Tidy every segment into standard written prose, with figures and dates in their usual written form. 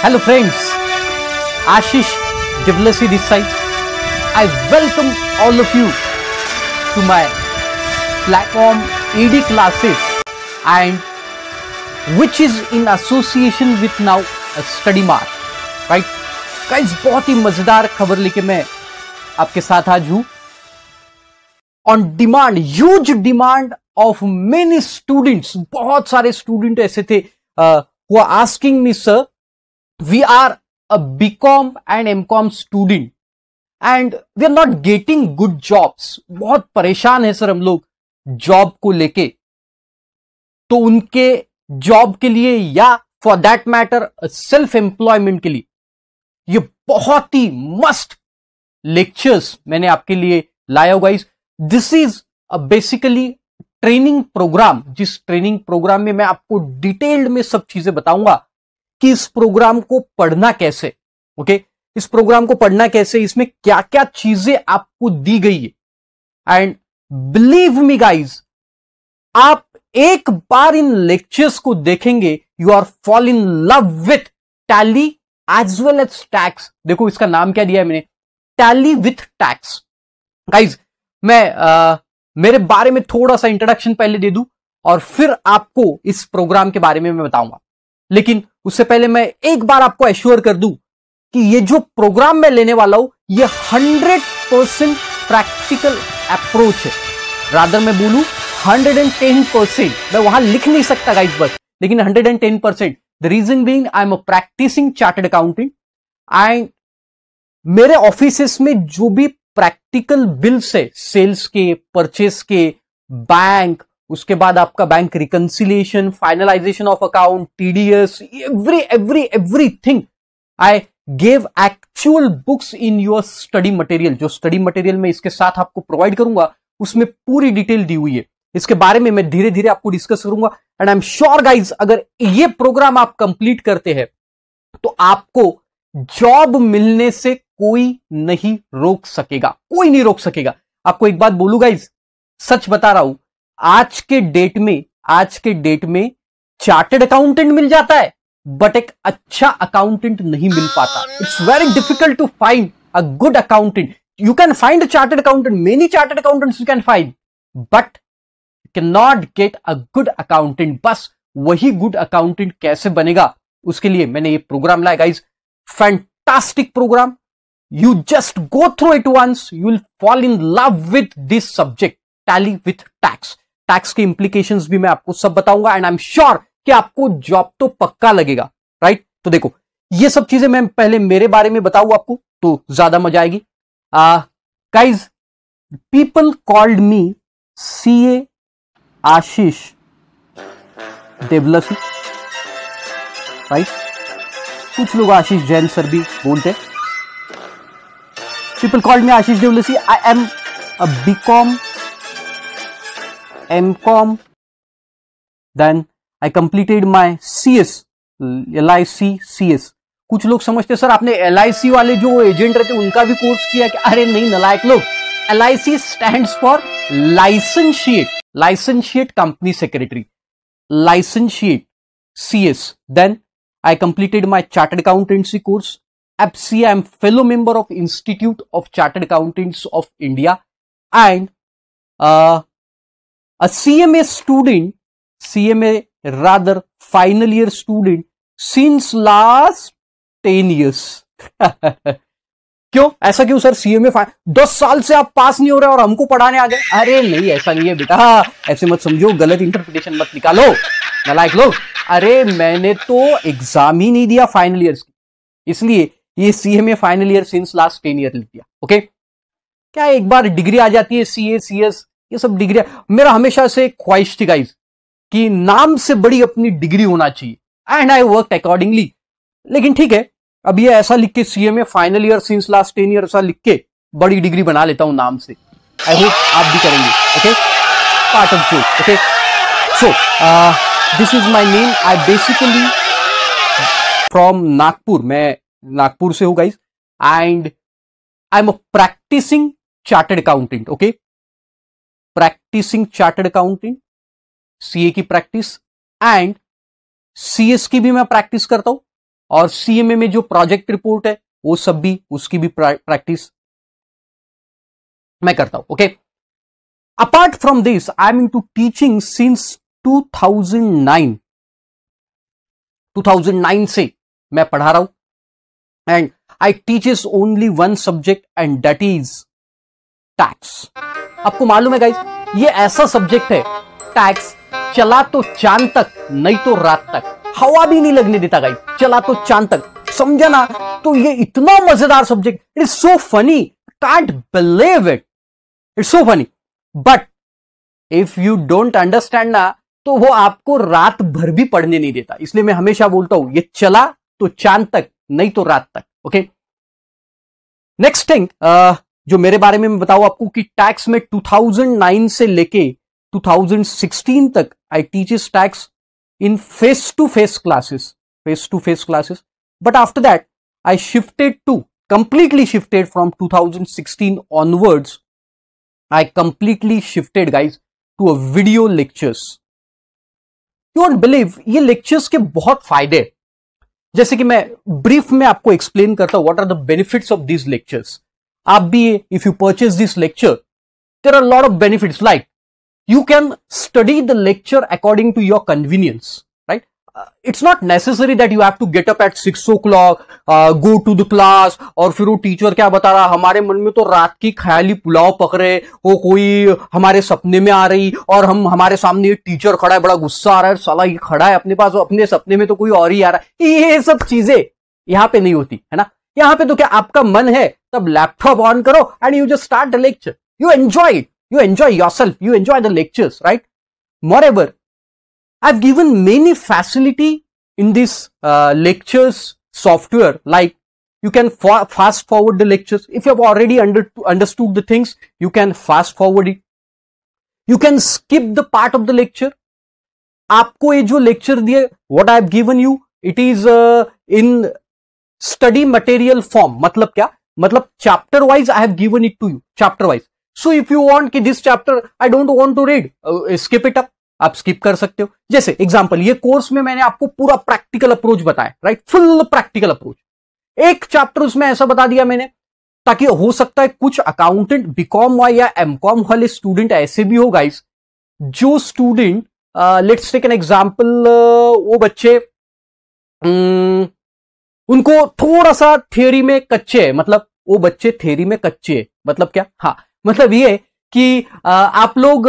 Hello friends, Ashish Devlasi this side. I welcome all of you to my platform AD classes and which is in association with now Study Mart, right? Guys, बहुत ही मजेदार खबर लेके मैं आपके साथ आज हूं. On demand, huge demand of many students. बहुत सारे स्टूडेंट ऐसे थे who are asking me, sir, we are a BCom and MCom student and we are not getting good jobs. बहुत परेशान है सर हम लोग जॉब को लेके. तो उनके जॉब के लिए या for that matter self employment के लिए ये बहुत ही मस्ट लेक्चर्स मैंने आपके लिए लाया हूं guys. This is basically training program, जिस ट्रेनिंग प्रोग्राम में मैं आपको डिटेल्ड में सब चीजें बताऊंगा कि इस प्रोग्राम को पढ़ना कैसे. ओके, इस प्रोग्राम को पढ़ना कैसे, इसमें क्या क्या चीजें आपको दी गई है. एंड बिलीव मी गाइज, आप एक बार इन लेक्चर्स को देखेंगे you are fall in love with Tally as well as tax. देखो इसका नाम क्या दिया है मैंने, टैली विथ टैक्स. गाइज मैं मेरे बारे में थोड़ा सा इंट्रोडक्शन पहले दे दूं और फिर आपको इस प्रोग्राम के बारे में मैं बताऊंगा. लेकिन उससे पहले मैं एक बार आपको एश्योर कर दूं कि ये जो प्रोग्राम मैं लेने वाला हूं ये 100% प्रैक्टिकल अप्रोच है. रादर मैं बोलूं 110%. मैं वहां लिख नहीं सकता गाइस बस, लेकिन 110%. The reason being I am a practicing chartered accountant and मेरे ऑफिसेस में जो भी प्रैक्टिकल बिल्स है, सेल्स के, परचेस के, बैंक, उसके बाद आपका bank reconciliation, finalization of account, TDS, everything I gave actual books in your study material. जो स्टडी मटेरियल मैं इसके साथ आपको प्रोवाइड करूंगा उसमें पूरी डिटेल दी हुई है. इसके बारे में मैं धीरे धीरे आपको डिस्कस करूंगा. And I am sure guys, अगर ये प्रोग्राम आप कंप्लीट करते हैं तो आपको जॉब मिलने से कोई नहीं रोक सकेगा, कोई नहीं रोक सकेगा. आपको एक बात बोलू गाइज, सच बता रहा हूं, आज के डेट में चार्टर्ड अकाउंटेंट मिल जाता है बट एक अच्छा अकाउंटेंट नहीं मिल पाता. It's very difficult to find a good accountant. You can find a chartered accountant, many chartered accountants you can find, but can not get a good accountant. बस वही good accountant कैसे बनेगा, उसके लिए मैंने ये प्रोग्राम लाया guys. Fantastic program. You just go through it once, you will fall in love with this subject, tally with tax. Tax के implications भी मैं आपको सब बताऊंगा एंड आई एम श्योर कि आपको जॉब तो पक्का लगेगा, राइट? तो देखो ये सब चीजें मैं पहले मेरे बारे में बताऊं आपको तो ज्यादा मजा आएगी. Guys, people called me CA आशीष देवलसी, राइट? कुछ लोग आशीष जैन सर भी बोलते हैं. People called me Ashish Devlasi. I am a BCom, MCom. Then I completed my CS, LIC CS. कुछ लोग समझते सर आपने LIC वाले जो एजेंट रहते उनका भी कोर्स किया कि अरे नहीं नलायक लोग. LIC stands for licentiate company secretary, licentiate CS. Then I completed my chartered accountancy course. FCA, I am fellow member of Institute of Chartered Accountants of India and a CMA student, CMA rather final year student since last 10 years. क्यों ऐसा क्यों sir? CMA 10 साल से आप पास नहीं हो रहे और हमको पढ़ाने आ गए? अरे नहीं, ऐसा नहीं है बेटा, ऐसे मत समझो, गलत इंटरप्रिटेशन मत निकालो नालायक लोग. अरे मैंने तो एग्जाम ही नहीं दिया फाइनल ईयर की, इसलिए ये CMA final year since last 10 year लिख दिया. ओके, क्या एक बार डिग्री आ जाती है, CA CS ये सब डिग्री. मेरा हमेशा से ख्वाहिश थी गाइज कि नाम से बड़ी अपनी डिग्री होना चाहिए एंड आई वर्क अकॉर्डिंगली. लेकिन ठीक है, अब ये ऐसा लिख के CMA final year since last 10 year ऐसा लिख के बड़ी डिग्री बना लेता हूं नाम से. आई होप आप भी करेंगे. Okay, part of joke. Okay, so this is my name. I basically from Nagpur, मैं नागपुर से हूं guys and I am a practicing chartered accountant. Okay, practicing chartered accountant, CA की प्रैक्टिस एंड CS की भी मैं प्रैक्टिस करता हूं और CMA में जो प्रोजेक्ट रिपोर्ट है वो सब भी, उसकी भी प्रैक्टिस मैं करता हूं। Okay, apart from this I am into teaching since 2009 से मैं पढ़ा रहा हूं and I teaches only one subject and that is tax. आपको मालूम है गाइस, ये ऐसा सब्जेक्ट है टैक्स, चला तो चांद तक नहीं तो रात तक, हवा भी नहीं लगने देता गाइस, चला तो चांद तक, समझा ना। तो ये इतना मजेदार subject, it is so funny, can't believe it, it's so funny. But if you don't understand ना, तो वो आपको रात भर भी पढ़ने नहीं देता। इसलिए मैं हमेशा बोलता हूं, ये चला तो चांद तक नहीं तो रात तक। ओके, नेक्स्ट थिंग जो मेरे बारे में मैं बताऊं आपको कि टैक्स में 2009 से लेके 2016 तक I teaches tax in face-to-face classes, but after that I completely shifted from 2016 onwards. I completely shifted guys to a video lectures. You won't believe, ये lectures के बहुत फायदे, जैसे कि मैं ब्रीफ में आपको एक्सप्लेन करता हूं what are the benefits of these lectures. आप भी, if you purchase this lecture, there are a lot of benefits, like you can study the lecture according to your convenience, right? It's not necessary that you have to get up at 6 o'clock, go to the class, और फिर वो teacher क्या बता रहा, हमारे मन में तो रात की ख्याली पुलाव पकड़े, वो कोई हमारे सपने में आ रही और हमारे सामने ये टीचर खड़ा है, बड़ा गुस्सा आ रहा है, साला ये खड़ा है अपने पास, अपने सपने में तो कोई और ही आ रहा है। ये सब चीजें यहाँ पे नहीं होती है ना। यहाँ पे तो क्या, आपका मन है तब लैपटॉप ऑन करो and you just start the lecture, you enjoy it, you enjoy yourself, you enjoy the lectures, right? Moreover, I've given many facility in this lectures software, like you can fast forward the lectures. If you have already understood the things, you can fast forward it. You can skip the part of the lecture. आपको ये जो lecture दिए, what I have given you, it is in study material form. मतलब क्या? मतलब chapter wise I have given it to you, chapter wise. So if you want कि this chapter I don't want to read, skip it up, आप skip कर सकते हो। जैसे example, ये कोर्स में मैंने आपको पूरा प्रैक्टिकल अप्रोच बताया, राइट, फुल प्रैक्टिकल अप्रोच। एक चैप्टर उसमें ऐसा बता दिया मैंने, ताकि हो सकता है कुछ अकाउंटेंट बीकॉम या एमकॉम वाले स्टूडेंट ऐसे भी हो गाइस, जो student let's take an example, वो बच्चे उनको थोड़ा सा थियोरी में कच्चे है, मतलब वो बच्चे थियोरी में कच्चे है, मतलब क्या, हाँ मतलब ये कि आप लोग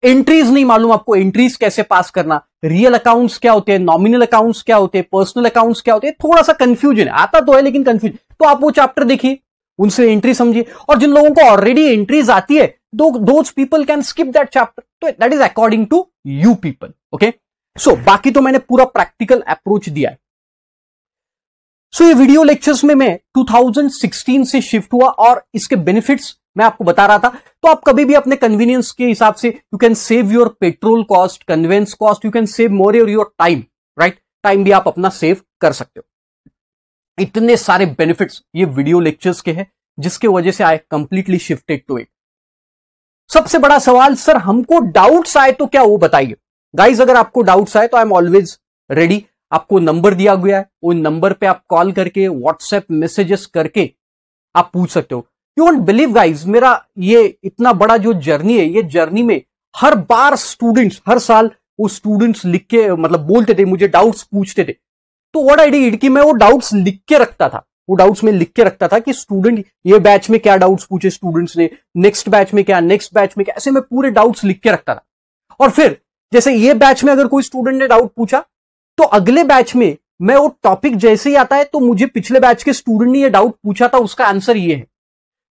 एंट्रीज नहीं मालूम, आपको एंट्रीज कैसे पास करना, रियल अकाउंट्स क्या होते हैं, नॉमिनल अकाउंट्स क्या होते हैं, पर्सनल अकाउंट्स क्या होते हैं, थोड़ा सा कंफ्यूजन आता तो है लेकिन कंफ्यूजन, तो आप वो चैप्टर देखिए, उनसे एंट्री समझिए। और जिन लोगों को ऑलरेडी एंट्रीज आती है, those people can skip that chapter, तो that is according to you people. Okay, so बाकी तो मैंने पूरा प्रैक्टिकल अप्रोच दिया है। सो ये वीडियो लेक्चर्स में मैं 2016 से शिफ्ट हुआ और इसके बेनिफिट्स मैं आपको बता रहा था। तो आप कभी भी अपने कन्वीनियंस के हिसाब से you can save your petrol cost, conveyance cost, you can save more your time, right, time भी आप अपना सेव कर सकते हो। इतने सारे बेनिफिट्स ये वीडियो लेक्चर्स के हैं, जिसके वजह से I completely shifted to it. सबसे बड़ा सवाल, सर हमको डाउट्स आए तो क्या, वो बताइए गाइज। अगर आपको डाउट्स आए तो आई एम ऑलवेज रेडी। आपको नंबर दिया गया है, उन नंबर पे आप कॉल करके, व्हाट्सएप मैसेजेस करके आप पूछ सकते हो। यू वोंट बिलीव गाइज, मेरा ये इतना बड़ा जो जर्नी है, ये जर्नी में हर बार स्टूडेंट्स, हर साल वो स्टूडेंट्स लिख के मतलब बोलते थे, मुझे डाउट्स पूछते थे। तो व्हाट आई डिड कि मैं वो डाउट्स लिख के रखता था, वो डाउट्स में लिख के रखता था कि स्टूडेंट ये बैच में क्या डाउट्स पूछे स्टूडेंट्स ने, नेक्स्ट बैच में क्या, नेक्स्ट बैच में क्या, ऐसे मैं पूरे डाउट्स लिख के रखता था। और फिर जैसे ये बैच में अगर कोई स्टूडेंट ने डाउट पूछा, तो अगले बैच में मैं वो टॉपिक जैसे ही आता है, तो मुझे पिछले बैच के स्टूडेंट ने ये डाउट पूछा था, उसका आंसर ये है।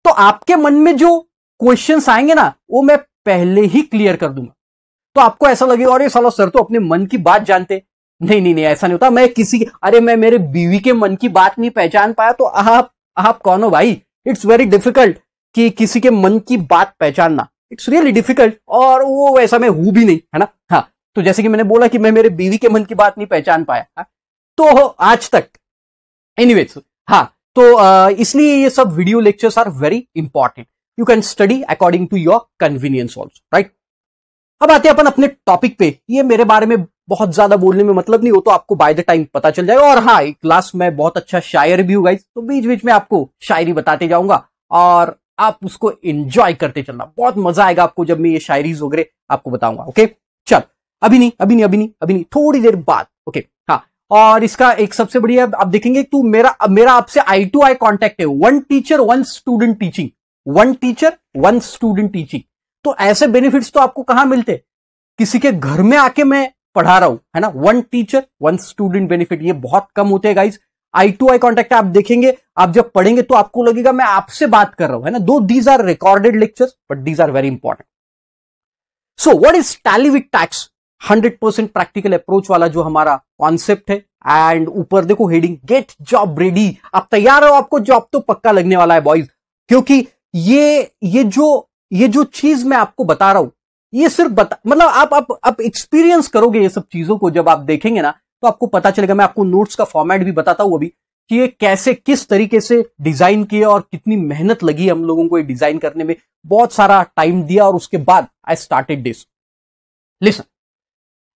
तो आपके मन में जो क्वेश्चंस आएंगे ना, वो मैं पहले ही क्लियर कर दूंगा। तो आपको ऐसा लगेगा, अरे साला सर तो अपने मन की बात जानते। नहीं नहीं नहीं, ऐसा नहीं होता। मैं किसी की, अरे मैं मेरे बीवी के मन की बात नहीं पहचान पाया, तो आप कौन हो भाई? इट्स वेरी डिफिकल्ट कि किसी के मन की बात पहचानना, इट्स रियली डिफिकल्ट। और वो वैसा मैं हूं भी नहीं, है ना। हाँ, तो जैसे कि मैंने बोला कि मैं मेरे बीवी के मन की बात नहीं पहचान पाया, हाँ? तो आज तक एनीवेज, हाँ, तो इसलिए ये सब video lectures are very important. You can study according to your convenience also, right. अब आते हैं अपन अपने टॉपिक पे। ये मेरे बारे में बहुत ज्यादा बोलने में मतलब नहीं, हो तो आपको बाय द टाइम पता चल जाएगा। और हाँ, क्लास में बहुत अच्छा शायर भी हूँ गाइस, तो बीच बीच में आपको शायरी बताते जाऊंगा और आप उसको एंजॉय करते चलना। बहुत मजा आएगा आपको जब मैं ये शायरीज वगैरह आपको बताऊंगा। ओके चल, अभी नहीं, थोड़ी देर बाद। ओके हाँ, और इसका एक सबसे बढ़िया आप देखेंगे तो मेरा आपसे आई टू आई कॉन्टेक्ट है, 1 teacher 1 student teaching, 1 teacher 1 student teaching. तो ऐसे बेनिफिट्स तो आपको कहां मिलते, किसी के घर में आके मैं पढ़ा रहा हूं, है ना। 1 टीचर 1 स्टूडेंट बेनिफिट, ये बहुत कम होते हैं guys. Eye to eye contact आप देखेंगे, आप जब पढ़ेंगे तो आपको लगेगा मैं आपसे बात कर रहा हूं, है ना। दो these are recorded lectures but these are very important. So what is Tally with tax, 100% practical approach वाला जो हमारा कॉन्सेप्ट है। एंड ऊपर देखो हेडिंग, गेट जॉब रेडी। आप तैयार हो, आपको जॉब तो पक्का लगने वाला है बॉयज, क्योंकि ये जो चीज मैं आपको बता रहा हूं, ये सिर्फ मतलब आप एक्सपीरियंस करोगे ये सब चीजों को, जब आप देखेंगे ना तो आपको पता चलेगा। मैं आपको नोट्स का फॉर्मेट भी बताता हूं अभी कि ये कैसे किस तरीके से डिजाइन किए और कितनी मेहनत लगी हम लोगों को ये डिजाइन करने में, बहुत सारा टाइम दिया और उसके बाद आई स्टार्टेड दिस। लिसन,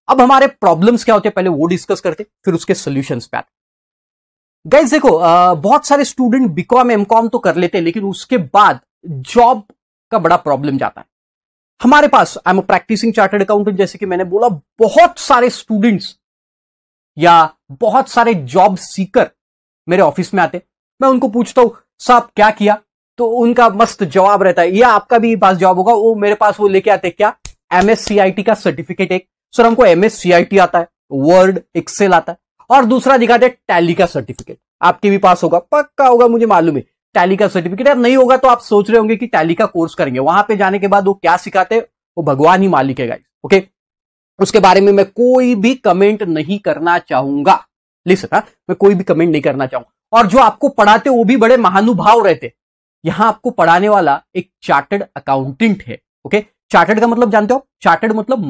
अब हमारे प्रॉब्लम्स क्या होते हैं पहले वो डिस्कस करते, फिर उसके सॉल्यूशंस पे आते। गाइस देखो, बहुत सारे स्टूडेंट बीकॉम एमकॉम तो कर लेते हैं, लेकिन उसके बाद जॉब का बड़ा प्रॉब्लम जाता है। हमारे पास, I am a practicing chartered accountant, जैसे कि मैंने बोला, बहुत सारे स्टूडेंट्स या बहुत सारे जॉब सीकर मेरे ऑफिस में आते। मैं उनको पूछता हूं साहब क्या किया, तो उनका मस्त जवाब रहता है, या आपका भी पास जॉब होगा, वो मेरे पास वो लेके आते क्या, MSCIT का सर्टिफिकेट। एक सर हमको MSCIT आता है, वर्ड एक्सेल आता है, और दूसरा दिखाते टैली का सर्टिफिकेट। आपके भी पास होगा, पक्का होगा, मुझे मालूम है, टैली का सर्टिफिकेट। यार नहीं होगा तो आप सोच रहे होंगे कि टैली का कोर्स करेंगे, वहां पे जाने के बाद वो क्या सिखाते वो भगवान ही मालिक है गाइस। ओके, उसके बारे में मैं कोई भी कमेंट नहीं करना चाहूंगा। लिसन, मैं कोई भी कमेंट नहीं करना चाहूंगा। और जो आपको पढ़ाते वो भी बड़े महानुभाव रहते। यहां आपको पढ़ाने वाला एक चार्टर्ड अकाउंटेंट है। ओके, चार्टर्ड का मतलब जानते हो, चार्टर्ड मतलब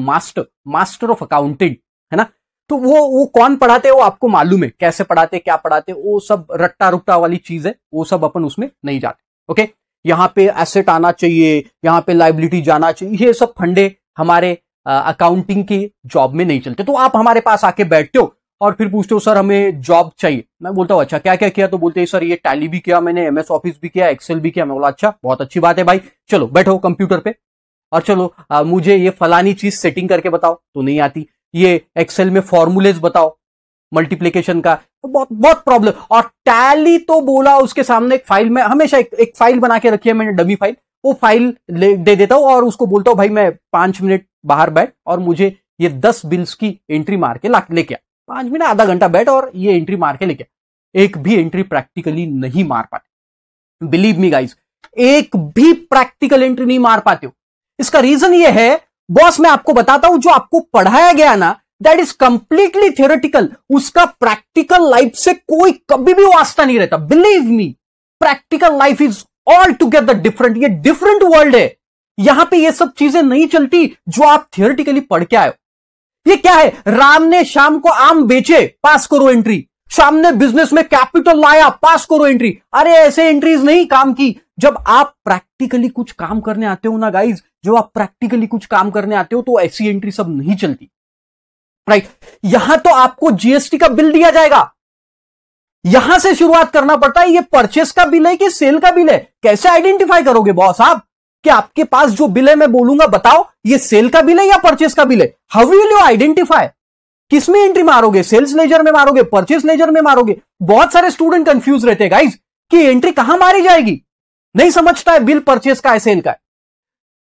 मास्टर ऑफ अकाउंटेंट, है ना। तो वो कौन पढ़ाते हैं वो आपको मालूम है, कैसे पढ़ाते क्या पढ़ाते, वो सब रट्टा रुट्टा वाली चीज है, वो सब अपन उसमें नहीं जाते। ओके, यहां पे एसेट आना चाहिए, यहां पे लायबिलिटी जाना चाहिए, ये सब फंडे हमारे अकाउंटिंग की जॉब में नहीं चलते। तो आप हमारे पास आके बैठते हो और फिर पूछते हो सर हमें जॉब चाहिए। मैं बोलता हूं अच्छा क्या क्या किया, तो बोलते हैं सर ये टैली भी किया मैंने, MS ऑफिस भी किया, एक्सेल भी किया। मैं बोला अच्छा बहुत अच्छी बात है भाई, चलो बैठो कंप्यूटर पे और चलो मुझे ये फलानी चीज सेटिंग करके बताओ, तो नहीं आती। ये एक्सेल में फॉर्मूलेज बताओ मल्टीप्लिकेशन का, तो बहुत प्रॉब्लम। और टैली तो बोला उसके सामने एक फाइल में, हमेशा एक फाइल बना के रखी है मैंने, डमी फाइल, वो फाइल दे देता हूं और उसको बोलता हूं भाई मैं 5 मिनट बाहर बैठ और मुझे ये 10 बिल्स की एंट्री मार के लेके आ। 5 मिनट आधा घंटा बैठ और ये एंट्री मार के लेके आ। एक भी एंट्री प्रैक्टिकली नहीं मार पाते, बिलीव मी गाइस, एक भी प्रैक्टिकल एंट्री नहीं मार पाते हो। इसका रीजन ये है बॉस, मैं आपको बताता हूं, जो आपको पढ़ाया गया ना दैट इज कंप्लीटली थियोरेटिकल, उसका प्रैक्टिकल लाइफ से कोई कभी भी वास्ता नहीं रहता। Believe me, practical life is all together different, ये डिफरेंट वर्ल्ड है। यहां पे ये सब चीजें नहीं चलती जो आप थियोरेटिकली पढ़ के आए हो। ये क्या है, राम ने शाम को आम बेचे, पास करो एंट्री। शाम ने बिजनेस में कैपिटल लाया, पास करो एंट्री। अरे ऐसे एंट्रीज नहीं काम की। जब आप प्रैक्टिकली कुछ काम करने आते हो ना गाइज, जब आप प्रैक्टिकली कुछ काम करने आते हो तो ऐसी एंट्री सब नहीं चलती, राइट। यहां तो आपको GST का बिल दिया जाएगा, यहां से शुरुआत करना पड़ता है। ये परचेस का बिल है कि सेल का बिल है, कैसे आइडेंटिफाई करोगे बॉस आप कि आपके पास जो बिल है, मैं बोलूंगा बताओ ये सेल का बिल है या परचेस का बिल है, हाउ विल यू आइडेंटिफाई? किस में एंट्री मारोगे, सेल्स लेजर में मारोगे, परचेस लेजर में मारोगे? बहुत सारे स्टूडेंट कंफ्यूज रहते हैं गाइज कि एंट्री कहां मारी जाएगी, नहीं समझता है बिल परचेस का है सेल का है।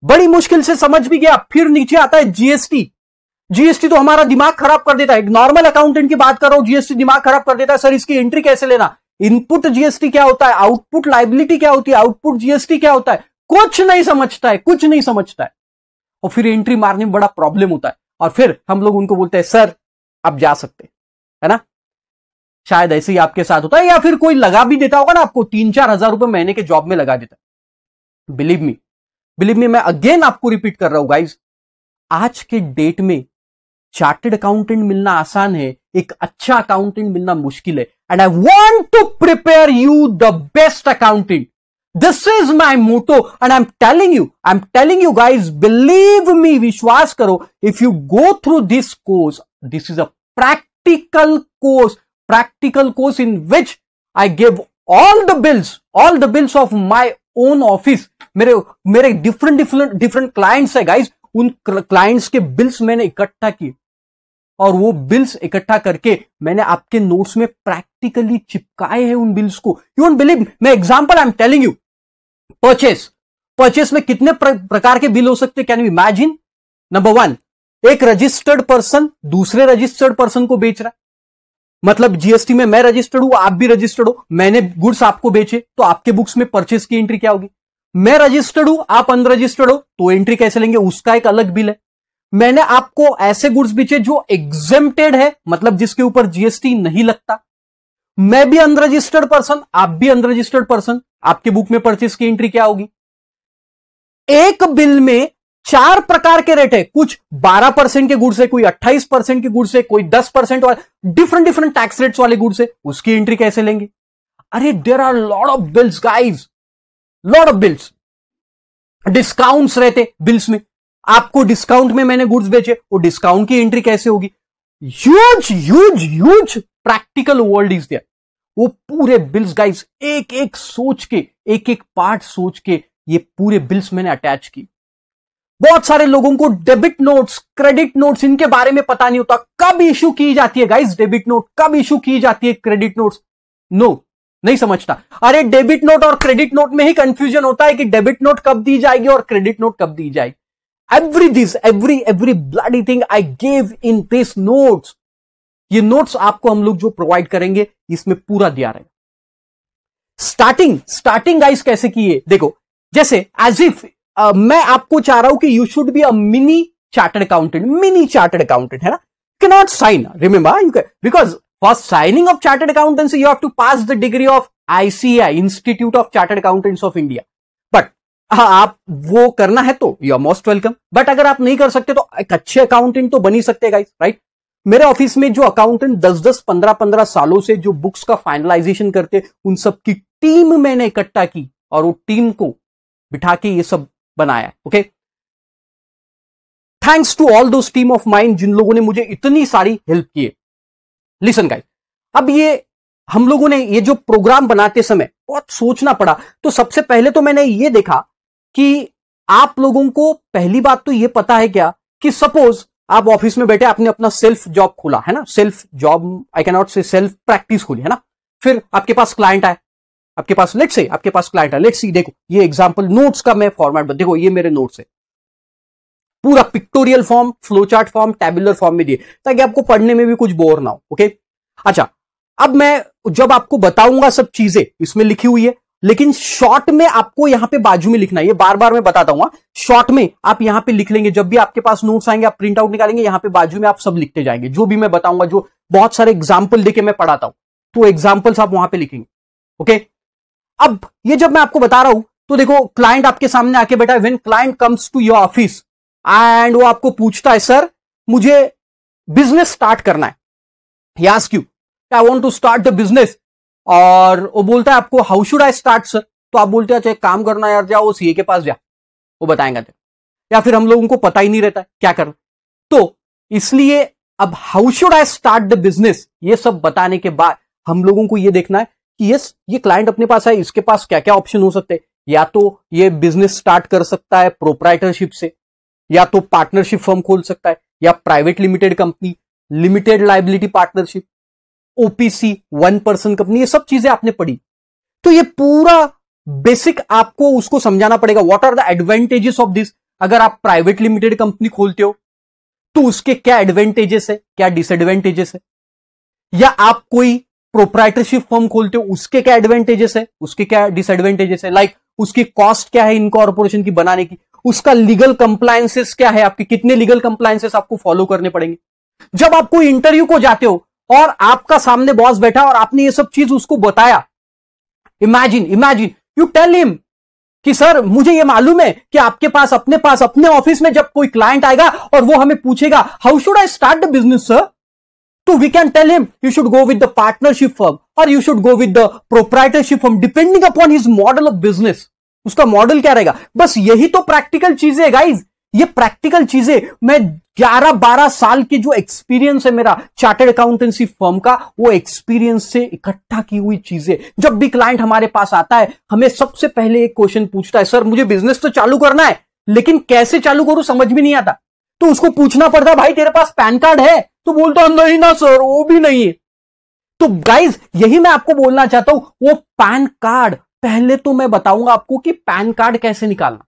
बड़ी मुश्किल से समझ भी गया, फिर नीचे आता है जीएसटी तो हमारा दिमाग खराब कर देता है। एक नॉर्मल अकाउंटेंट की बात कर रहा हूं, जीएसटी दिमाग खराब कर देता है। सर इसकी एंट्री कैसे लेना, इनपुट जीएसटी क्या होता है, आउटपुट लायबिलिटी क्या होती है, आउटपुट जीएसटी क्या होता है, कुछ नहीं समझता है, कुछ नहीं समझता है। और फिर एंट्री मारने में बड़ा प्रॉब्लम होता है। और फिर हम लोग उनको बोलते हैं सर आप जा सकते, है ना। शायद ऐसे ही आपके साथ होता है, या फिर कोई लगा भी देता होगा ना आपको, 3-4 हजार रुपए महीने के जॉब में लगा देता है। बिलीव मी, मैं अगेन आपको रिपीट कर रहा हूं गाइज, आज के डेट में चार्टर्ड अकाउंटेंट मिलना आसान है, एक अच्छा अकाउंटेंट मिलना मुश्किल है। And I want to prepare you the best accountant, this is my motto and I am telling you guys, believe me, विश्वास करो, if you go through this course this is a practical course in which I give all the bills of my own office. मेरे different clients है guys, उन clients के bills मैंने इकट्ठा किए और वो बिल्स इकट्ठा करके मैंने आपके नोट्स में प्रैक्टिकली चिपकाए हैं उन बिल्स को. यू वोंट बिलीव, मैं example I am telling you. Purchase में कितने प्रकार के बिल हो सकते हैं, कैन यू इमेजिन? नंबर 1, एक रजिस्टर्ड पर्सन दूसरे रजिस्टर्ड पर्सन को बेच रहा है. मतलब जीएसटी में मैं रजिस्टर्ड हूं, आप भी रजिस्टर्ड हो, मैंने गुड्स आपको बेचे तो आपके बुक्स में परचेस की एंट्री क्या होगी? मैं रजिस्टर्ड हूं, आप अनरजिस्टर्ड हो, तो एंट्री कैसे लेंगे? उसका एक अलग बिल है. मैंने आपको ऐसे गुड्स बेचे जो एग्जेम्प्टेड है, मतलब जिसके ऊपर जीएसटी नहीं लगता. मैं भी अनरजिस्टर्ड पर्सन, आप भी अनरजिस्टर्ड पर्सन, आपके बुक में परचेस की एंट्री क्या होगी? एक बिल में 4 प्रकार के रेट है. कुछ 12% के गुड्स है, कोई 28% के गुड्स है, कोई 10% वाले डिफरेंट टैक्स रेट्स वाले गुड्स है. उसकी एंट्री कैसे लेंगे? अरे there are lot of bills guys, lot of bills. Discounts रहते बिल्स में. आपको डिस्काउंट में मैंने गुड्स बेचे, वो डिस्काउंट की एंट्री कैसे होगी? Huge practical world is there. वो पूरे बिल्स गाइस एक एक सोच के, एक एक पार्ट सोच के ये पूरे बिल्स मैंने अटैच की. बहुत सारे लोगों को डेबिट नोट्स, क्रेडिट नोट्स, इनके बारे में पता नहीं होता. कब इशू की जाती है गाइस डेबिट नोट, कब इशू की जाती है क्रेडिट नोट्स? नो, नहीं समझता. अरे डेबिट नोट और क्रेडिट नोट में ही कंफ्यूजन होता है कि डेबिट नोट कब दी जाएगी और क्रेडिट नोट कब दी जाएगी. every bloody thing I gave in this notes. ये नोट्स आपको हम लोग जो प्रोवाइड करेंगे इसमें पूरा दिया रहेगा. स्टार्टिंग गाइस कैसे की है देखो. जैसे एज इफ मैं आपको चाह रहा हूं कि you should be a mini chartered accountant है ना. Can not sign, remember, you can, because for signing of chartered accountancy you have to pass the degree of ICAI, Institute of Chartered Accountants of India. But आप वो करना है तो you are most welcome. But अगर आप नहीं कर सकते तो एक अच्छे अकाउंटेंट तो बन ही सकते हैं गाइस, राइट. मेरे ऑफिस में जो अकाउंटेंट 10-10, 15-15 सालों से जो बुक्स का फाइनलाइजेशन करते, उन सब की टीम मैंने इकट्ठा की और वो टीम को बिठा के ये सब बनाया. Okay, thanks to all those team of mind जिन लोगों ने मुझे इतनी सारी हेल्प की है. लिसन गाइस, अब ये हम लोगों ने ये जो प्रोग्राम बनाते समय बहुत सोचना पड़ा. तो सबसे पहले तो मैंने ये देखा कि आप लोगों को पहली बात तो ये पता है क्या कि सपोज आप ऑफिस में बैठे, आपने अपना सेल्फ जॉब खोला है ना, self job, I can not से सेल्फ प्रैक्टिस खोली है ना. फिर आपके पास क्लाइंट आए, लेट्स सी, देखो ये एग्जांपल नोट्स का मैं फॉर्मेट, देखो ये मेरे नोट्स है, पूरा pictorial form, flowchart form, tabular form में दिए ताकि आपको पढ़ने में भी कुछ बोर ना हो. ओके, अच्छा, अब मैं जब आपको बताऊंगा सब चीजें इसमें लिखी हुई है, लेकिन शॉर्ट में आपको यहां पे बाजू में लिखना है. ये बार बार मैं बताता हूं. शॉर्ट में आप यहां पे लिख लेंगे. जब भी आपके पास नोट्स आएंगे आप प्रिंट आउट निकालेंगे, यहां पे बाजू में आप सब लिखते जाएंगे. जो भी मैं बताऊंगा, जो बहुत सारे एग्जाम्पल देके मैं पढ़ाता हूं, तो एग्जाम्पल्स आप वहां पे लिखेंगे. ओके, अब ये जब मैं आपको बता रहा हूं तो देखो क्लाइंट आपके सामने आके बैठा है. When client comes to your office and वो आपको पूछता है, सर मुझे बिजनेस स्टार्ट करना है. He ask you, I want to start the business. और वो बोलता है आपको, how should I start sir? तो आप बोलते हैं अच्छा एक काम करना यार, जाओ सीए के पास जा, वो बताएंगे. या फिर हम लोगों को पता ही नहीं रहता क्या करना. तो इसलिए अब how should I start the business, ये सब बताने के बाद हम लोगों को ये देखना है कि यस, ये क्लाइंट अपने पास है, इसके पास क्या क्या ऑप्शन हो सकते हैं. या तो ये बिजनेस स्टार्ट कर सकता है प्रोप्राइटरशिप से, या तो पार्टनरशिप फर्म खोल सकता है, या private limited company, limited liability partnership, OPC, 1 person company, ये सब चीजें आपने पढ़ी. तो ये पूरा बेसिक आपको उसको समझाना पड़ेगा. What are the advantages of this. अगर आप प्राइवेट लिमिटेड कंपनी खोलते हो तो उसके क्या एडवांटेजेस है, क्या डिसएडवांटेजेस है. या आप कोई प्रोप्राइटरशिप फर्म खोलते हो, उसके क्या एडवांटेजेस है, उसके क्या डिसएडवांटेजेस है. लाइक उसकी कॉस्ट क्या है इनकॉर्पोरेशन की बनाने की, उसका लीगल कंप्लायंसेस क्या है, आपके कितने लीगल कंप्लायंसेस आपको फॉलो करने पड़ेंगे. जब आप कोई इंटरव्यू को जाते हो और आपका सामने बॉस बैठा और आपने ये सब चीज उसको बताया, इमेजिन यू टेल हिम कि सर मुझे ये मालूम है कि आपके पास अपने ऑफिस में जब कोई क्लाइंट आएगा और वो हमें पूछेगा how should I start the business sir, तो we can tell him you should go with the partnership firm और you should go with the proprietorship firm, depending upon his model of business. उसका model क्या रहेगा. बस यही तो practical चीजें है गाइज. ये प्रैक्टिकल चीजें मैं 11-12 साल की जो एक्सपीरियंस है मेरा चार्टर्ड अकाउंटेंसी फर्म का, वो एक्सपीरियंस से इकट्ठा की हुई चीजें। जब भी क्लाइंट हमारे पास आता है, हमें सबसे पहले एक क्वेश्चन पूछता है, सर मुझे बिजनेस तो चालू करना है लेकिन कैसे चालू करूं समझ में नहीं आता। तो उसको पूछना पड़ता, भाई तेरे पास पैन कार्ड है? तो बोलता नहीं ना सर, वो भी नहीं है। तो गाइज यही मैं आपको बोलना चाहता हूं, वो पैन कार्ड, पहले तो मैं बताऊंगा आपको कि पैन कार्ड कैसे निकालना।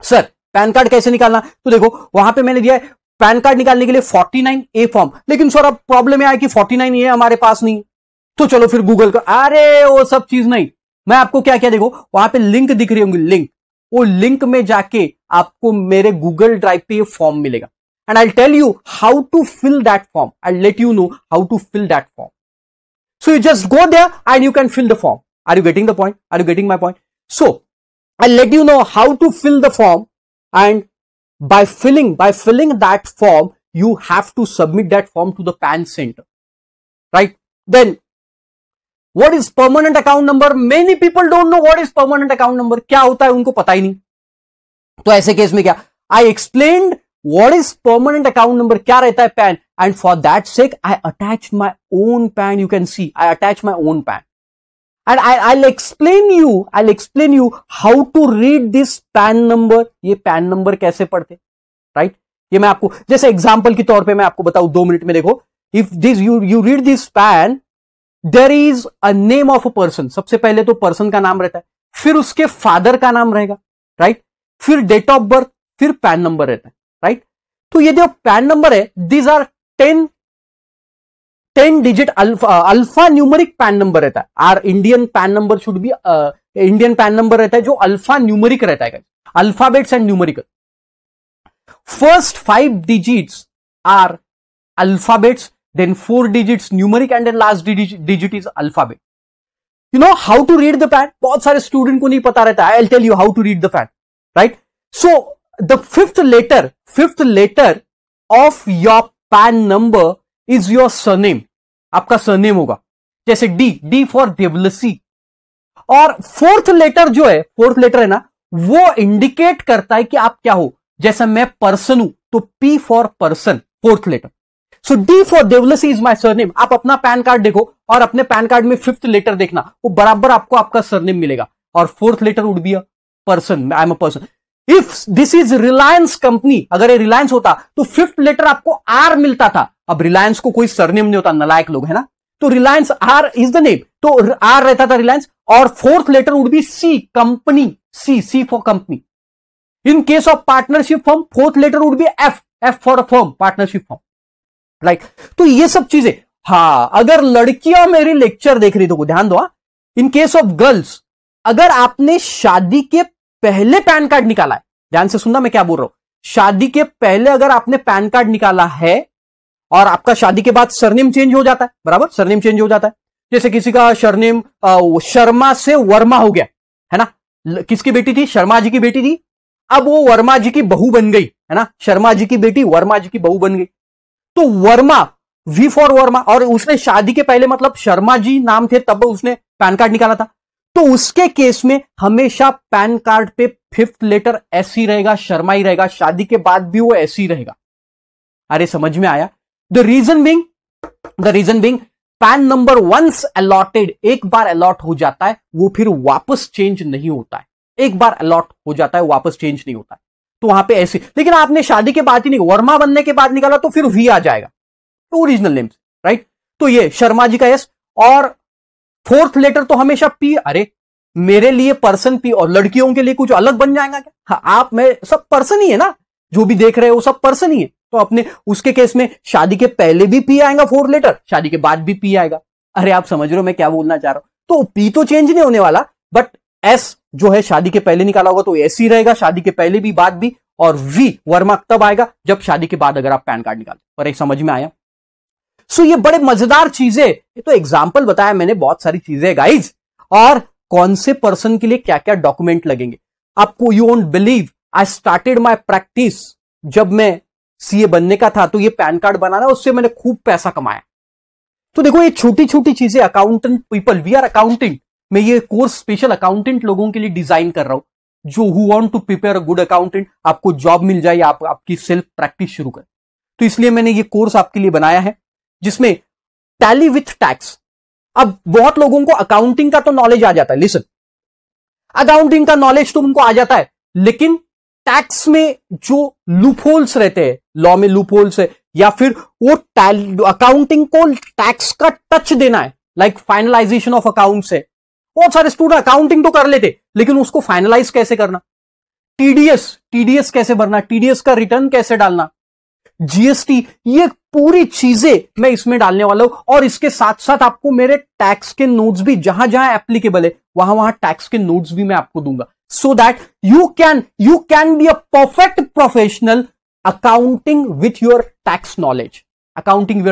सर पैन कार्ड कैसे निकालना? तो देखो वहां पे मैंने दिया है पैन कार्ड निकालने के लिए 49A फॉर्म, लेकिन सर अब प्रॉब्लम यह है कि 49A हमारे पास नहीं। तो चलो फिर गूगल का, अरे वो सब चीज नहीं, मैं आपको क्या क्या, देखो वहां पे लिंक दिख रही होंगी, लिंक, वो लिंक में जाके आपको मेरे गूगल ड्राइव पे ये फॉर्म मिलेगा and I tell you how to fill that form, I let you know how to fill that form. So you just go there and you can fill the form. Are you getting the point? Are you getting my point? So I'll let you know how to fill the form, and by filling that form, you have to submit that form to the PAN center, right? Then what is permanent account number? Many people don't know what is permanent account number. क्या होता है उनको पता ही नहीं। तो ऐसे case में क्या, I explained what is permanent account number, क्या रहता है PAN, and for that sake I attached my own PAN. You can see I attached my own PAN, and I'll explain you how to read this PAN number. ये PAN number कैसे पढ़ते, right? ये मैं आपको जैसे example के तौर पे मैं आपको बताऊं 2 मिनट में। देखो, if this you read this PAN, there is a name of a person. सबसे पहले तो पर्सन का नाम रहता है, फिर उसके फादर का नाम रहेगा, राइट? फिर डेट ऑफ बर्थ, फिर पैन नंबर रहता है, राइट? तो ये जो पैन नंबर है, these are 10 digit alpha numeric PAN number रहता है। Are Indian PAN number should be Indian PAN number रहता है जो अल्फा न्यूमरिक रहता है, alphabets and numerical. First 5 digits are alphabets, then 4 digits numeric, and then last digit is alphabet. You know how to read the PAN? बहुत सारे student को नहीं पता रहता है। I'll tell you how to read the PAN, right? So the fifth letter of your PAN number is your surname. आपका surname होगा, जैसे D for देवलसी। और फोर्थ लेटर जो है, फोर्थ लेटर है ना, वो इंडिकेट करता है कि आप क्या हो। जैसे मैं पर्सन हूं तो P for person, fourth letter. So D for Devalsi is my surname. आप अपना पैन कार्ड देखो और अपने पैन कार्ड में फिफ्थ लेटर देखना, वो बराबर आपको आपका सरनेम मिलेगा, और fourth letter would be a person, I am a person. If this is Reliance company, अगर ये रिलायंस होता तो फिफ्थ लेटर आपको आर मिलता था। अब रिलायंस को कोई सरनेम नहीं होता, नलायक लोग है ना, तो Reliance R is the name, तो आर रहता था रिलायंस, और fourth letter would be C, company, C for company. In case of partnership firm, fourth letter would be F for a firm, partnership firm, right? तो ये सब चीजें, हाँ, अगर लड़कियां मेरी लेक्चर देख रही तो ध्यान दो। इन केस ऑफ गर्ल्स, अगर आपने शादी के पहले पैन कार्ड निकाला है, ध्यान से सुनना मैं क्या बोल रहा हूं, शादी के पहले अगर आपने पैन कार्ड निकाला है और आपका शादी के बाद सरनेम चेंज हो जाता है, बराबर, सरनेम चेंज हो जाता है। जैसे किसी का सरनेम शर्मा से वर्मा हो गया, है ना, किसकी बेटी थी, शर्मा जी की बेटी थी, अब वो वर्मा जी की बहू बन गई, है ना, शर्मा जी की बेटी वर्मा जी की बहू बन गई। तो वर्मा, वी फॉर वर्मा, और उसने शादी के पहले मतलब शर्मा जी नाम थे तब उसने पैन कार्ड निकाला था, तो उसके केस में हमेशा पैन कार्ड पे फिफ्थ लेटर एस ही रहेगा, शर्मा ही रहेगा, शादी के बाद भी वो ऐसे ही रहेगा। अरे समझ में आया? The reason being PAN number once allotted, एक बार अलॉट हो जाता है वो फिर वापस चेंज नहीं होता है, एक बार अलॉट हो जाता है वापस चेंज नहीं होता है। तो वहां पे ऐसे, लेकिन आपने शादी के बाद ही नहीं, वर्मा बनने के बाद निकाला तो फिर वी आ जाएगा, तो ओरिजिनल नेम, राइट? तो ये शर्मा जी का एस, और फोर्थ लेटर तो हमेशा पी। अरे मेरे लिए पर्सन पी, और लड़कियों के लिए कुछ अलग बन जाएगा क्या? हाँ, आप मैं सब पर्सन ही है ना, जो भी देख रहे हो सब पर्सन ही है। तो अपने उसके केस में शादी के पहले भी पी आएगा फोर्थ लेटर, शादी के बाद भी पी आएगा। अरे आप समझ रहे हो मैं क्या बोलना चाह रहा हूं? तो पी तो चेंज नहीं होने वाला, बट एस जो है शादी के पहले निकाला होगा तो एस ही रहेगा, शादी के पहले भी बाद भी, और वी वर्मा तब आएगा जब शादी के बाद अगर आप पैन कार्ड निकालते। और एक समझ में आया? सो ये बड़े मजेदार चीजें, ये तो एग्जांपल बताया मैंने, बहुत सारी चीजें गाइज, और कौन से पर्सन के लिए क्या क्या डॉक्यूमेंट लगेंगे आपको, you won't believe, I started my practice जब मैं सीए बनने का था, तो ये पैन कार्ड बनाना, उससे मैंने खूब पैसा कमाया। तो देखो ये छोटी छोटी चीजें, accountant people, we are accountant, मैं ये कोर्स स्पेशल अकाउंटेंट लोगों के लिए डिजाइन कर रहा हूं। जो who want to prepare a good accountant, आपको जॉब मिल जाए, आप आपकी सेल्फ प्रैक्टिस शुरू करें। तो इसलिए मैंने ये कोर्स आपके लिए बनाया है जिसमें टैली विथ टैक्स। अब बहुत लोगों को अकाउंटिंग का तो नॉलेज आ जाता है, लिसन, अकाउंटिंग का नॉलेज तो उनको आ जाता है, लेकिन टैक्स में जो लूपहोल्स रहते हैं, लॉ में लूपहोल्स है, या फिर वो अकाउंटिंग को टैक्स का टच देना है, लाइक फाइनलाइजेशन ऑफ अकाउंट्स है। बहुत सारे स्टूडेंट अकाउंटिंग तो कर लेते, लेकिन उसको फाइनलाइज कैसे करना, टीडीएस कैसे भरना, टीडीएस का रिटर्न कैसे डालना, जीएसटी, ये पूरी चीजें मैं इसमें डालने वाला हूं। और इसके साथ साथ आपको मेरे टैक्स के नोट्स भी जहां जहां एप्लीकेबल है वहां टैक्स के नोट्स भी मैं आपको दूंगा, so that you can be a perfect professional accounting with your tax knowledge. Accounting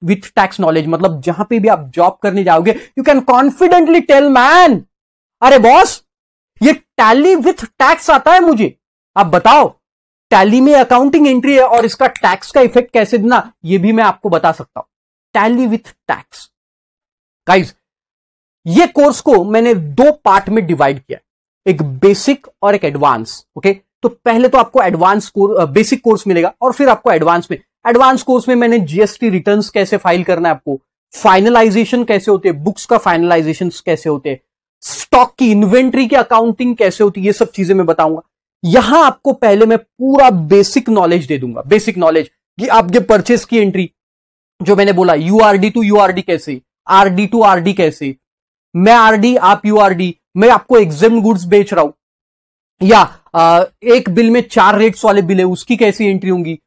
with tax knowledge मतलब जहां पे भी आप जॉब करने जाओगे, you can confidently tell man, अरे बॉस ये टैली विथ टैक्स आता है मुझे, आप बताओ टैली में अकाउंटिंग एंट्री है और इसका टैक्स का इफेक्ट कैसे देना, ये भी मैं आपको बता सकता हूं। टैली विथ टैक्स गाइस, ये कोर्स को मैंने 2 पार्ट में डिवाइड किया, एक बेसिक और एक एडवांस। ओके, तो पहले तो आपको एडवांस बेसिक कोर्स मिलेगा और फिर आपको एडवांस में। एडवांस कोर्स में मैंने जीएसटी रिटर्न्स कैसे फाइल करना है, आपको फाइनलाइजेशन कैसे होते हैं, बुक्स का फाइनलाइजेशन कैसे होते हैं, स्टॉक की इन्वेंट्री की अकाउंटिंग कैसे होती है, ये सब चीजें मैं बताऊंगा। यहां आपको पहले मैं पूरा बेसिक नॉलेज दे दूंगा, बेसिक नॉलेज कि आपके परचेस की एंट्री जो मैंने बोला, यूआरडी टू यूआरडी कैसे, आरडी टू आरडी कैसे, मैं आरडी आप यूआरडी, मैं आपको एग्जेम्प्ट गुड्स बेच रहा हूं, या एक बिल में 4 रेट्स वाले बिल है उसकी कैसी एंट्री होंगी,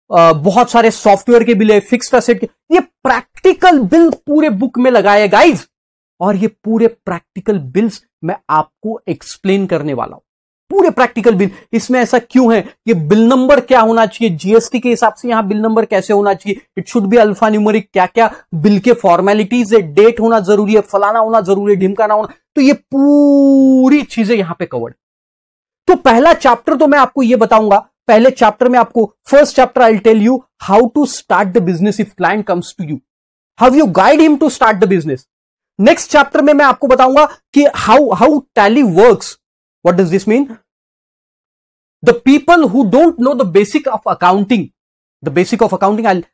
बहुत सारे सॉफ्टवेयर के बिल है, फिक्स्ड असेट के, ये प्रैक्टिकल बिल पूरे बुक में लगाए गाइज, और ये पूरे प्रैक्टिकल बिल्स मैं आपको एक्सप्लेन करने वाला हूं, पूरे प्रैक्टिकल बिल। इसमें ऐसा क्यों है, ये बिल नंबर क्या होना चाहिए, जीएसटी के हिसाब से यहां बिल नंबर कैसे होना चाहिए, it should be alpha numeric, क्या क्या बिल के फॉर्मेलिटीज है, डेट होना जरूरी है, फलाना होना जरूरी है, ढिमकाना होना, तो ये पूरी चीजें यहां पे कवर्ड। तो पहला चैप्टर तो मैं आपको ये बताऊंगा, पहले चैप्टर में आपको, first chapter I will tell you how to start the business if client comes to you, how you guide him to start the business. Next chapter में मैं आपको बताऊंगा कि how Tally works. What does this mean? The people who don't know the basic of accounting,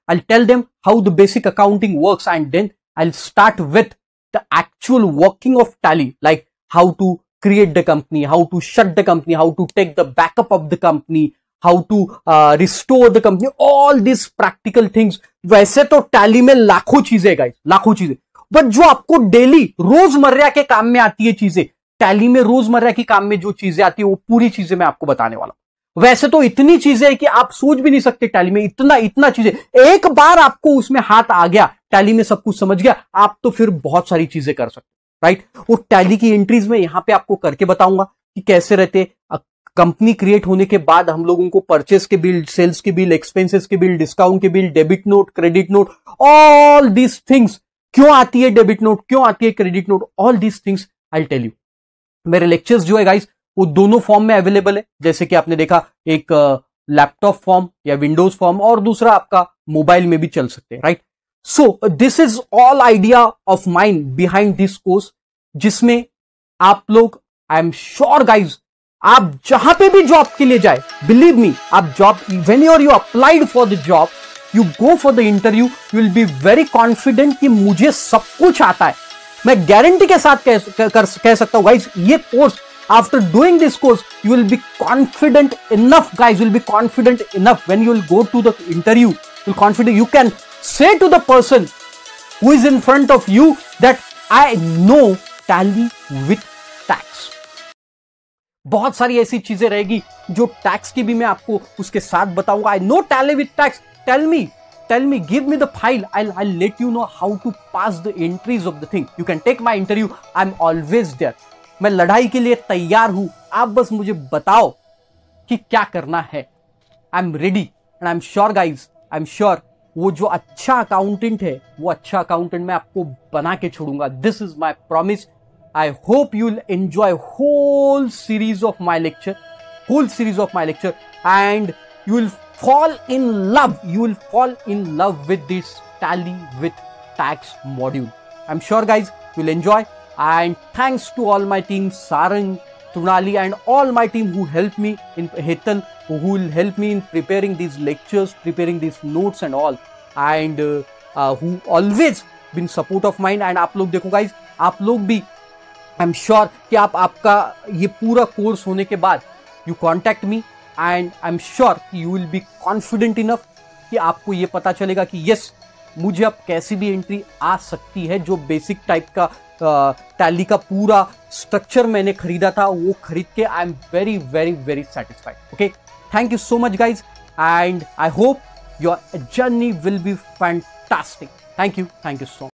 I'll tell them how the basic accounting works, and then I'll start with the actual working of tally, like how to create the company, how to shut the company, how to take the backup of the company, how to restore the company, all these practical things. वैसे तो tally में लाखों चीजें guys, लाखों चीजें, but जो आपको daily रोजमर्रा के काम में आती है चीजें, टैली में रोजमर्रा की काम में जो चीजें आती है वो पूरी चीजें मैं आपको बताने वाला हूं। वैसे तो इतनी चीजें है कि आप सोच भी नहीं सकते, टैली में इतना चीजें, एक बार आपको उसमें हाथ आ गया, टैली में सब कुछ समझ गया, आप तो फिर बहुत सारी चीजें कर सकते, राइट। वो टैली की एंट्रीज में यहां पे आपको करके बताऊंगा कि कैसे रहते। कंपनी क्रिएट होने के बाद हम लोगों को परचेस के बिल, सेल्स के बिल, एक्सपेंसेस के बिल, डिस्काउंट के bill, debit note, credit note, all these things, क्यों आती है डेबिट नोट, क्यों आती है credit note, all these things I will tell you. मेरे लेक्चर्स जो है गाइस वो दोनों फॉर्म में अवेलेबल है, जैसे कि आपने देखा, एक लैपटॉप फॉर्म या विंडोज फॉर्म, और दूसरा आपका मोबाइल में भी चल सकते हैं, right. So this is all idea of mind behind this course, जिसमें आप लोग, आई एम श्योर गाइज, आप जहां पे भी जॉब के लिए जाए, बिलीव मी, आप job, when you applied for the job, you go for the interview, you will be very confident कि मुझे सब कुछ आता है। मैं गारंटी के साथ कह सकता हूं गाइज, ये course, after doing this course, you will be confident enough guys, will be confident enough when you will go to the interview, you confident, you can say to the person who is in front of you that I know tally with tax। बहुत सारी ऐसी चीजें रहेगी जो tax की भी मैं आपको उसके साथ बताऊंगा। I know tally with tax, tell me, give me the file, I'll let you know how to pass the entries of the thing, you can take my interview, I'm always there। मैं लड़ाई के लिए तैयार हूं, आप बस मुझे बताओ कि क्या करना है। I'm ready and I'm sure guys, I'm sure वो जो अच्छा अकाउंटेंट है, वो अच्छा अकाउंटेंट मैं आपको बना के छोड़ूंगा। This is my promise. I hope you will enjoy whole series of my lecture, and you will fall in love with this tally with tax module। I'm sure guys you'll enjoy, and thanks to all my team, Sarang, Trunali and all my team who helped me in Hetal, who will help me in preparing these lectures, preparing these notes and all, and who always been support of mine. And आप लोग देखो guys, आप लोग भी आई am sure कि आपका ये पूरा कोर्स होने के बाद you contact me and I am sure कि you will be confident enough कि आपको ये पता चलेगा कि यस, मुझे अब कैसी भी एंट्री आ सकती है। जो बेसिक टाइप का टैली का पूरा स्ट्रक्चर मैंने खरीदा था वो खरीद के I am very very very satisfied. Okay, thank you so much guys and I hope your journey will be fantastic. Thank you so much.